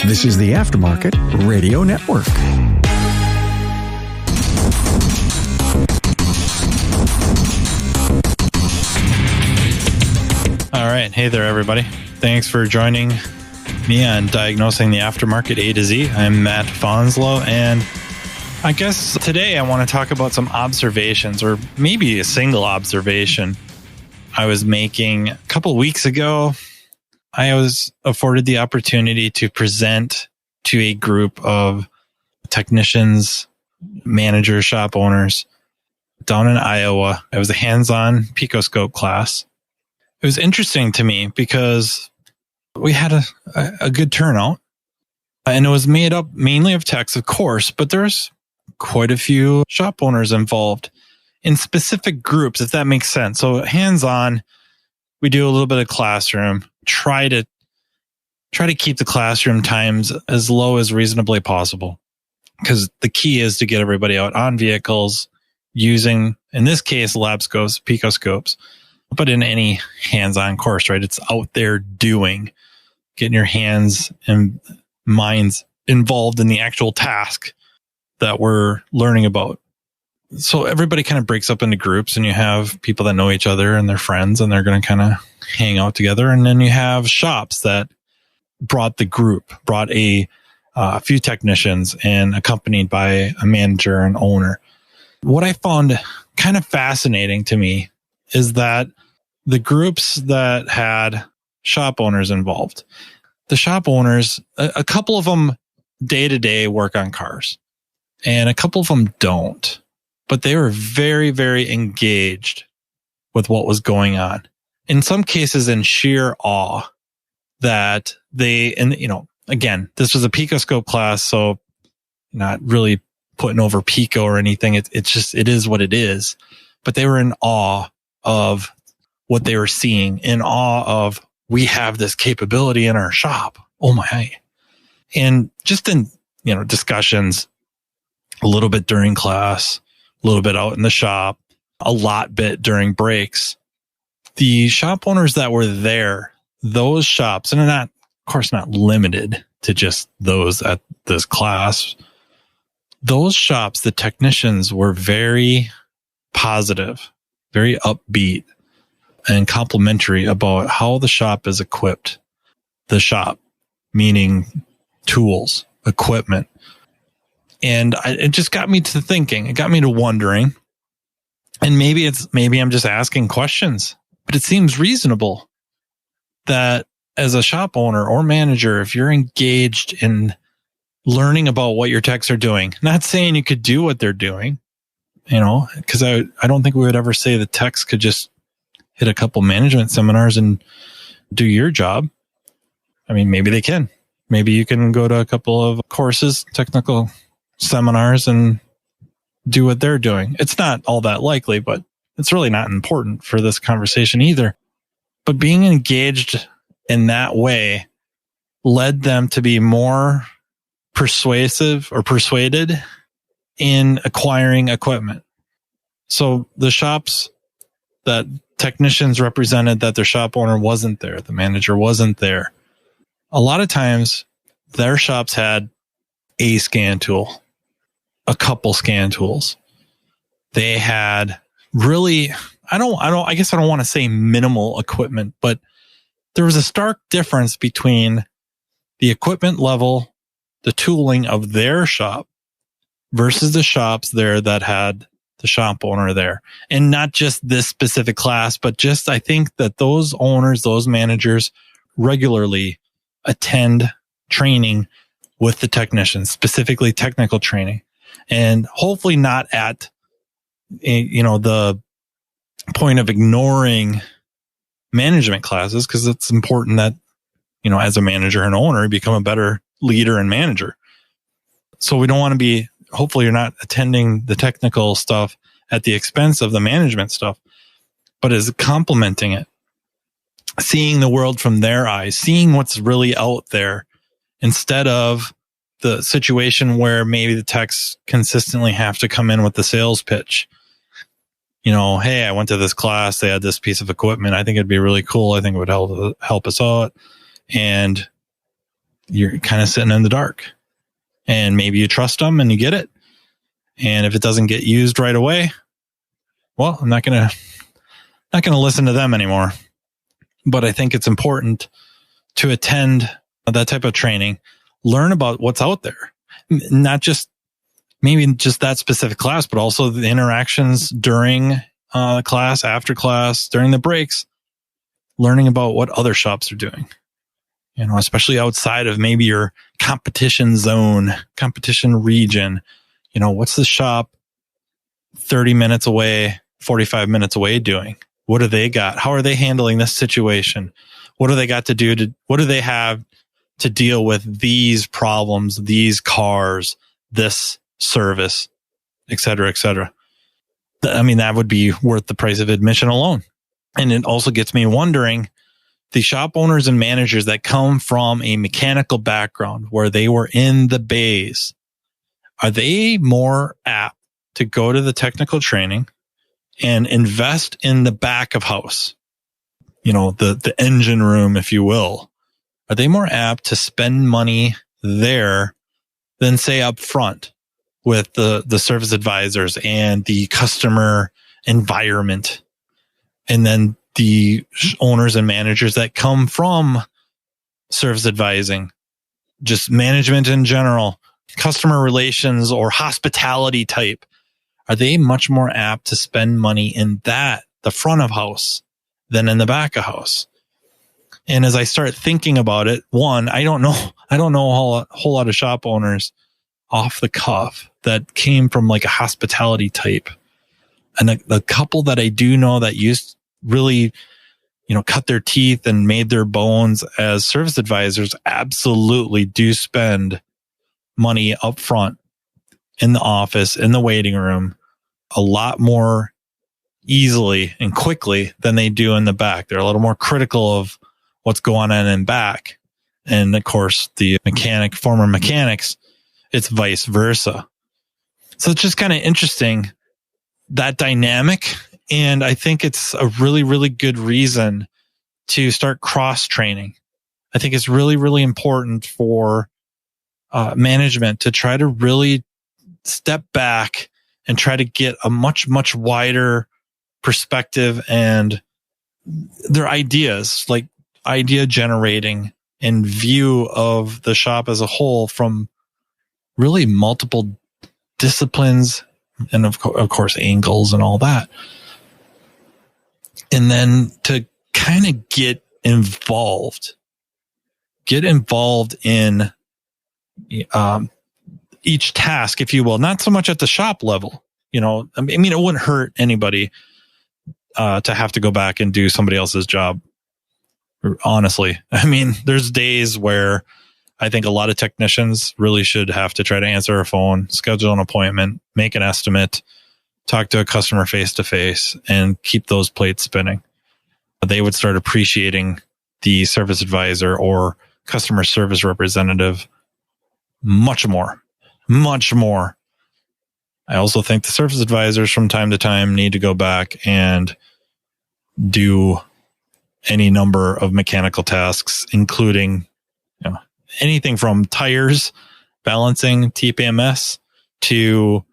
This is the Aftermarket Radio Network. All right. Hey there, everybody. Thanks for joining me on Diagnosing the Aftermarket A to Z. I'm Matt Fanslow, and I guess today I want to talk about some observations, or maybe a single observation I was making a couple weeks ago. I was afforded the opportunity to present to a group of technicians, managers, shop owners down in Iowa. It was a hands-on PICO scope class. It was interesting to me because we had a good turnout, and it was made up mainly of techs, of course, but there's quite a few shop owners involved in specific groups, if that makes sense. So hands-on, we do a little bit of classroom, try to keep the classroom times as low as reasonably possible, because the key is to get everybody out on vehicles using, in this case, lab scopes, PICO scopes, but in any hands-on course, right? It's out there doing, getting your hands and minds involved in the actual task that we're learning about. So everybody kind of breaks up into groups, and you have people that know each other and they're friends, and they're going to kind of hang out together. And then you have shops that brought a few technicians and accompanied by a manager and owner. What I found kind of fascinating to me is that the groups that had shop owners involved, the shop owners, a couple of them day to day work on cars, and a couple of them don't. But they were very, very engaged with what was going on. In some cases, in sheer awe that again, this was a PICO scope class, so not really putting over PICO or anything. It is what it is. But they were in awe of what they were seeing, in awe of, we have this capability in our shop. Oh my. And just in, discussions a little bit during class, a little bit out in the shop, a lot bit during breaks. The shop owners that were there, those shops, and they're not, of course, not limited to just those at this class. Those shops, the technicians were very positive, very upbeat, and complimentary about how the shop is equipped. The shop, meaning tools, equipment. And it just got me to thinking. It got me to wondering. And maybe I'm just asking questions, but it seems reasonable that as a shop owner or manager, if you're engaged in learning about what your techs are doing, not saying you could do what they're doing, because I don't think we would ever say the techs could just hit a couple management seminars and do your job. I mean, maybe they can. Maybe you can go to a couple of courses, technical seminars, and do what they're doing. It's not all that likely, but it's really not important for this conversation either. But being engaged in that way led them to be more persuasive or persuaded in acquiring equipment. So the shops that technicians represented that their shop owner wasn't there, the manager wasn't there, a lot of times their shops had a scan tool, a couple scan tools. They had really, I guess I don't want to say minimal equipment, but there was a stark difference between the equipment level, the tooling of their shop versus the shops there that had the shop owner there. And not just this specific class, but just, I think that those owners, those managers regularly attend training with the technicians, specifically technical training, and hopefully not at, the point of ignoring management classes, because it's important that, as a manager and owner, you become a better leader and manager. So we don't want to be, hopefully you're not attending the technical stuff at the expense of the management stuff, but as complementing it, seeing the world from their eyes, seeing what's really out there, instead of the situation where maybe the techs consistently have to come in with the sales pitch. Hey, I went to this class. They had this piece of equipment. I think it'd be really cool. I think it would help us out. And you're kind of sitting in the dark. And maybe you trust them and you get it. And if it doesn't get used right away, well, I'm not going to listen to them anymore. But I think it's important to attend that type of training, learn about what's out there, not just maybe just that specific class, but also the interactions during class, after class, during the breaks, learning about what other shops are doing, especially outside of maybe your competition zone, competition region. What's the shop 30 minutes away, 45 minutes away doing? What do they got? How are they handling this situation? What do they got to do what do they have to deal with these problems, these cars, this service, et cetera, et cetera? I mean, that would be worth the price of admission alone. And it also gets me wondering, the shop owners and managers that come from a mechanical background where they were in the bays, are they more apt to go to the technical training and invest in the back of house, the engine room, if you will? Are they more apt to spend money there than say up front with the service advisors and the customer environment? And then the owners and managers that come from service advising, just management in general, customer relations or hospitality type, are they much more apt to spend money in the front of house, than in the back of house? And as I start thinking about it, one, I don't know a whole lot of shop owners off the cuff that came from like a hospitality type. And the couple that I do know that used really, cut their teeth and made their bones as service advisors absolutely do spend money up front in the office, in the waiting room, a lot more easily and quickly than they do in the back. They're a little more critical of what's going on in back. And of course, the former mechanics, it's vice versa. So it's just kind of interesting, that dynamic. And I think it's a really, really good reason to start cross training. I think it's really, really important for management to try to really step back and try to get a much, much wider perspective and their ideas, like idea generating and view of the shop as a whole from really multiple disciplines and of course angles and all that. And then to kind of get involved in each task, if you will, not so much at the shop level. I mean, it wouldn't hurt anybody to have to go back and do somebody else's job. Honestly, I mean, there's days where I think a lot of technicians really should have to try to answer a phone, schedule an appointment, make an estimate, talk to a customer face to face, and keep those plates spinning. They would start appreciating the service advisor or customer service representative much more. I also think the service advisors from time to time need to go back and do any number of mechanical tasks, including anything from tires, balancing, TPMS to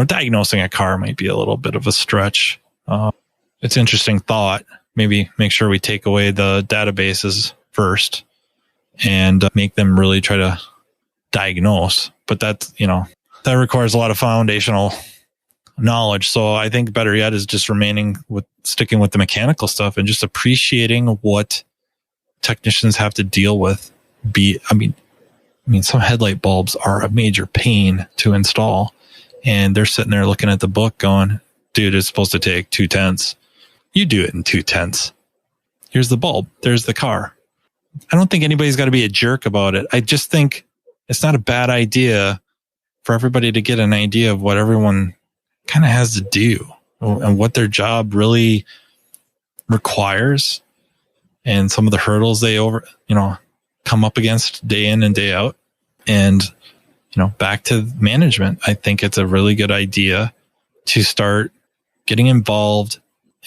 diagnosing a car might be a little bit of a stretch. It's an interesting thought. Maybe make sure we take away the databases first and make them really try to diagnose. But that requires a lot of foundational knowledge. So I think better yet is just sticking with the mechanical stuff and just appreciating what technicians have to deal with. I mean, some headlight bulbs are a major pain to install, and they're sitting there looking at the book going, dude, it's supposed to take 2/10. You do it in 2/10. Here's the bulb. There's the car. I don't think anybody's got to be a jerk about it. I just think it's not a bad idea for everybody to get an idea of what everyone kind of has to do and what their job really requires and some of the hurdles they come up against day in and day out. And, back to management, I think it's a really good idea to start getting involved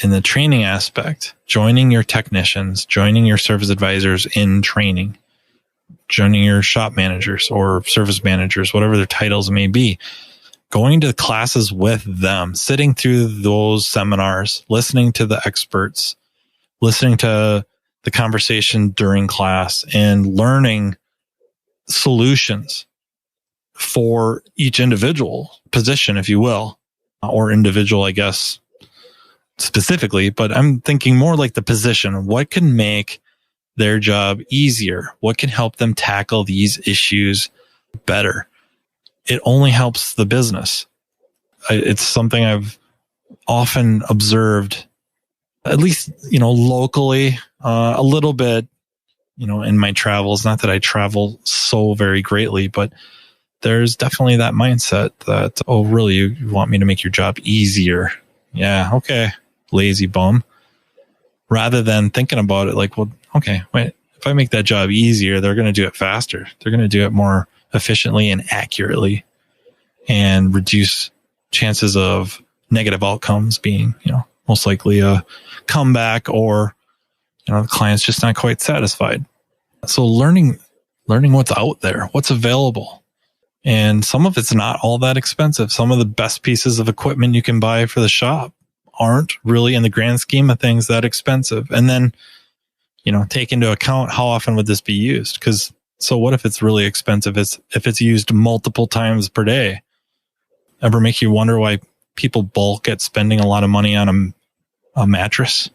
in the training aspect, joining your technicians, joining your service advisors in training, joining your shop managers or service managers, whatever their titles may be, going to classes with them, sitting through those seminars, listening to the experts, listening to the conversation during class, and learning solutions for each individual position, if you will, or individual, I guess, specifically. But I'm thinking more like the position. What can make their job easier? What can help them tackle these issues better? It only helps the business. It's something I've often observed, at least, locally, a little bit, in my travels. Not that I travel so very greatly, but there's definitely that mindset that, oh, really, you want me to make your job easier? Yeah, okay, lazy bum. Rather than thinking about it like, well, okay, wait, if I make that job easier, they're going to do it faster. They're going to do it more efficiently and accurately, and reduce chances of negative outcomes being, most likely a comeback, or, the client's just not quite satisfied. So learning what's out there, what's available. And some of it's not all that expensive. Some of the best pieces of equipment you can buy for the shop aren't really, in the grand scheme of things, that expensive. And then, take into account, how often would this be used? Because so what if it's really expensive? If it's used multiple times per day? Ever make you wonder why people bulk at spending a lot of money on a mattress?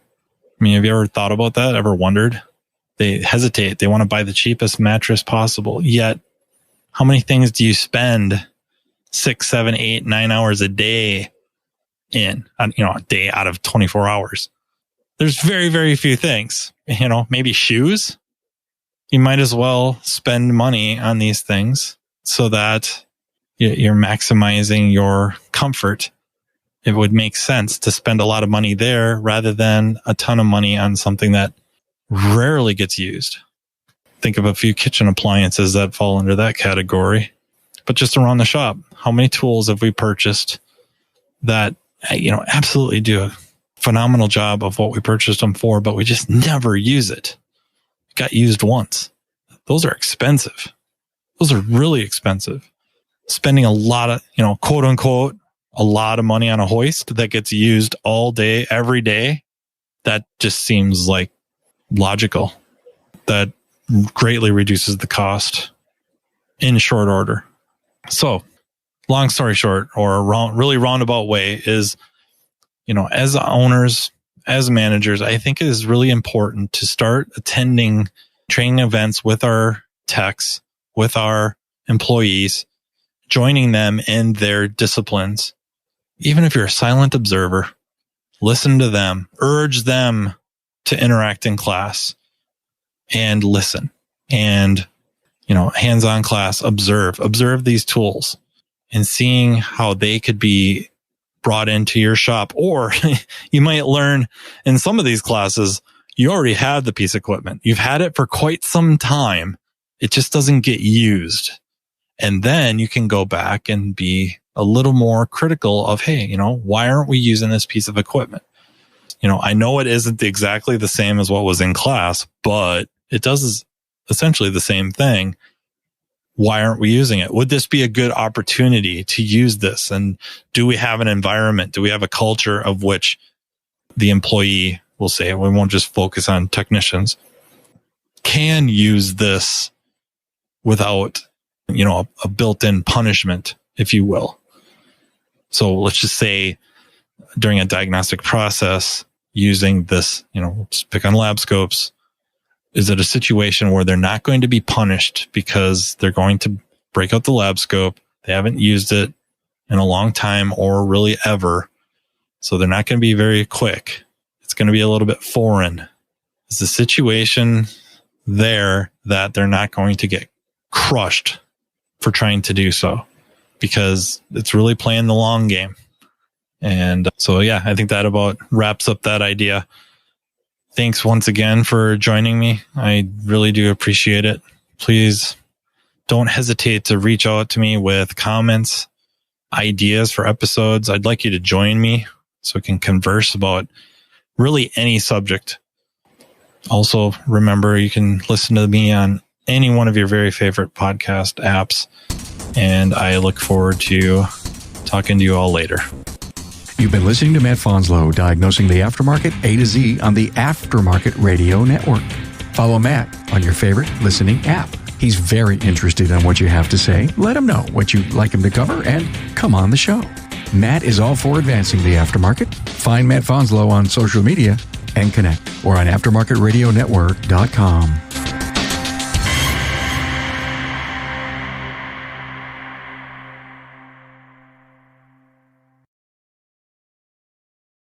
I mean, have you ever thought about that? Ever wondered? They hesitate. They want to buy the cheapest mattress possible. Yet, how many things do you spend 6, 7, 8, 9 hours a day in? A day out of 24 hours. There's very, very few things. Maybe shoes. You might as well spend money on these things so that you're maximizing your comfort. It would make sense to spend a lot of money there rather than a ton of money on something that rarely gets used. Think of a few kitchen appliances that fall under that category. But just around the shop, how many tools have we purchased that, absolutely do a phenomenal job of what we purchased them for, but we just never use it? It got used once. Those are expensive. Those are really expensive. Spending a lot of, quote unquote, a lot of money on a hoist that gets used all day, every day. That just seems like logical. That greatly reduces the cost in short order. So, long story short, or a really roundabout way is, as owners, as managers, I think it is really important to start attending training events with our techs, with our employees, joining them in their disciplines. Even if you're a silent observer, listen to them, urge them to interact in class and listen. And, hands-on class, observe these tools and seeing how they could be brought into your shop. Or you might learn in some of these classes, you already have the piece of equipment. You've had it for quite some time. It just doesn't get used. And then you can go back and be a little more critical of, hey, why aren't we using this piece of equipment? I know it isn't exactly the same as what was in class, but it does essentially the same thing. Why aren't we using it? Would this be a good opportunity to use this? And do we have an environment? Do we have a culture of which the employee will say, we won't just focus on technicians, can use this without, a built-in punishment, if you will? So let's just say during a diagnostic process, using this, let's pick on lab scopes. Is it a situation where they're not going to be punished because they're going to break out the lab scope? They haven't used it in a long time or really ever. So they're not going to be very quick. It's going to be a little bit foreign. Is the situation there that they're not going to get crushed for trying to do so? Because it's really playing the long game. And so, yeah, I think that about wraps up that idea. Thanks once again for joining me. I really do appreciate it. Please don't hesitate to reach out to me with comments, ideas for episodes. I'd like you to join me so we can converse about really any subject. Also, remember, you can listen to me on any one of your very favorite podcast apps. And I look forward to talking to you all later. You've been listening to Matt Fanslow, Diagnosing the Aftermarket A to Z on the Aftermarket Radio Network. Follow Matt on your favorite listening app. He's very interested in what you have to say. Let him know what you'd like him to cover and come on the show. Matt is all for advancing the aftermarket. Find Matt Fanslow on social media and connect or on aftermarketradionetwork.com.